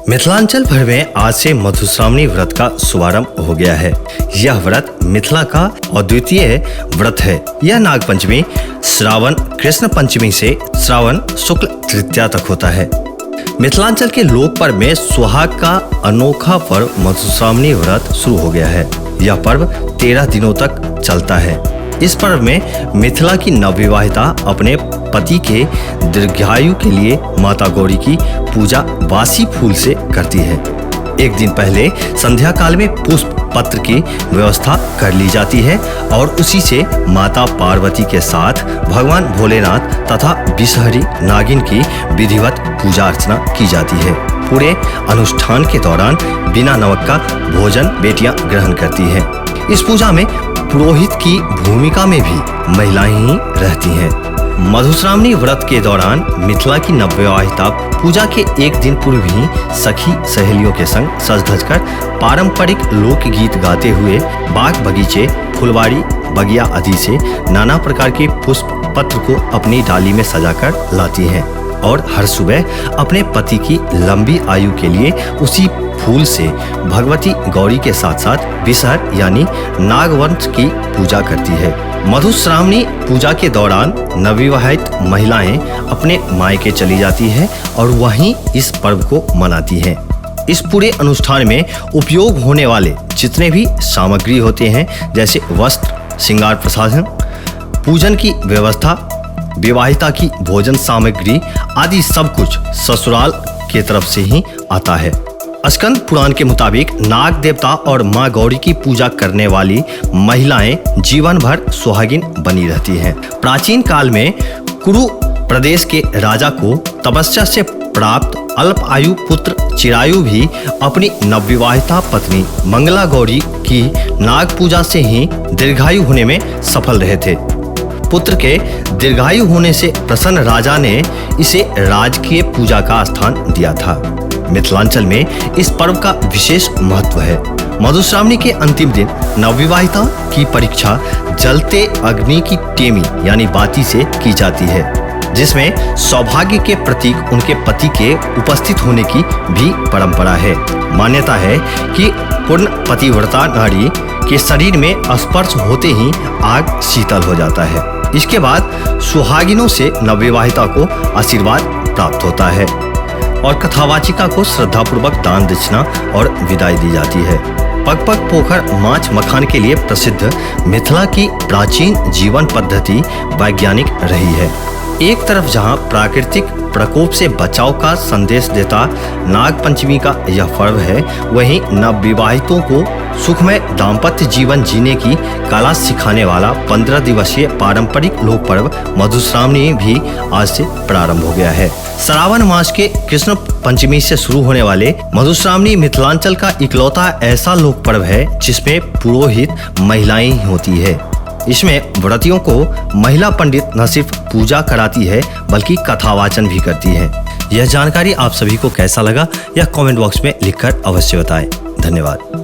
मिथिलांचल भर में आज से मधुश्रावणी व्रत का शुभारंभ हो गया है। यह व्रत मिथिला का अद्वितीय व्रत है। यह नाग पंचमी श्रावण कृष्ण पंचमी से श्रावण शुक्ल तृतीया तक होता है। मिथिलांचल के लोक पर्व में सुहाग का अनोखा पर्व मधुश्रावणी व्रत शुरू हो गया है। यह पर्व 13 दिनों तक चलता है। इस पर्व में मिथिला की नवविवाहिता अपने पति के दीर्घायु के लिए माता गौरी की पूजा बासी फूल से करती है। एक दिन पहले संध्या काल में पुष्प पत्र की व्यवस्था कर ली जाती है और उसी से माता पार्वती के साथ भगवान भोलेनाथ तथा विषहरी नागिन की विधिवत पूजा अर्चना की जाती है। पूरे अनुष्ठान के दौरान बिना नमक का भोजन बेटियां ग्रहण करती हैं। इस पूजा में पुरोहित की भूमिका में भी महिलाएं ही रहती हैं। मधुश्रावणी व्रत के दौरान मिथिला की नवविवाहिता पूजा के एक दिन पूर्व ही सखी सहेलियों के संग सज धज कर पारंपरिक लोकगीत गाते हुए बाग बगीचे, फुलवाड़ी, बगिया आदि से नाना प्रकार के पुष्प पत्र को अपनी डाली में सजाकर लाती हैं और हर सुबह अपने पति की लंबी आयु के लिए उसी फूल से भगवती गौरी के साथ साथ विषहर यानी नागवंश की पूजा करती है। मधुश्रावणी पूजा के दौरान नवविवाहित महिलाएं अपने मायके चली जाती है और वहीं इस पर्व को मनाती हैं। इस पूरे अनुष्ठान में उपयोग होने वाले जितने भी सामग्री होते हैं जैसे वस्त्र, श्रृंगार प्रसाधन, पूजन की व्यवस्था, विवाहिता की भोजन सामग्री आदि सब कुछ ससुराल के तरफ से ही आता है। स्कंद पुराण के मुताबिक नाग देवता और मां गौरी की पूजा करने वाली महिलाएं जीवन भर सुहागिन बनी रहती हैं। प्राचीन काल में कुरु प्रदेश के राजा को तपस्या से प्राप्त अल्प आयु पुत्र चिरायु भी अपनी नवविवाहिता पत्नी मंगला गौरी की नाग पूजा से ही दीर्घायु होने में सफल रहे थे। पुत्र के दीर्घायु होने से प्रसन्न राजा ने इसे राजकीय पूजा का स्थान दिया था। मिथिलांचल में इस पर्व का विशेष महत्व है। मधुश्रावणी के अंतिम दिन नवविवाहिता की परीक्षा जलते अग्नि की टेमी यानी बाती से की जाती है, जिसमें सौभाग्य के प्रतीक उनके पति के उपस्थित होने की भी परंपरा है। मान्यता है कि पूर्ण पतिव्रता नारी के शरीर में स्पर्श होते ही आग शीतल हो जाता है। इसके बाद सुहागिनों से नवविवाहिता को आशीर्वाद प्राप्त होता है और कथावाचिका को श्रद्धापूर्वक दान दक्षिणा और विदाई दी जाती है। पग पग पोखर माछ मखान के लिए प्रसिद्ध मिथिला की प्राचीन जीवन पद्धति वैज्ञानिक रही है। एक तरफ जहां प्राकृतिक प्रकोप से बचाव का संदेश देता नाग पंचमी का यह पर्व है, वहीं नवविवाहितों को सुखमय दाम्पत्य जीवन जीने की कला सिखाने वाला 15 दिवसीय पारंपरिक लोक पर्व मधुश्रावणी भी आज से प्रारंभ हो गया है। श्रावण मास के कृष्ण पंचमी से शुरू होने वाले मधुश्रावणी मिथिलांचल का इकलौता ऐसा लोक पर्व है जिसमें पुरोहित महिलाएं ही होती है। इसमें व्रतियों को महिला पंडित न सिर्फ पूजा कराती है बल्कि कथावाचन भी करती है। यह जानकारी आप सभी को कैसा लगा यह कमेंट बॉक्स में लिखकर अवश्य बताएं। धन्यवाद।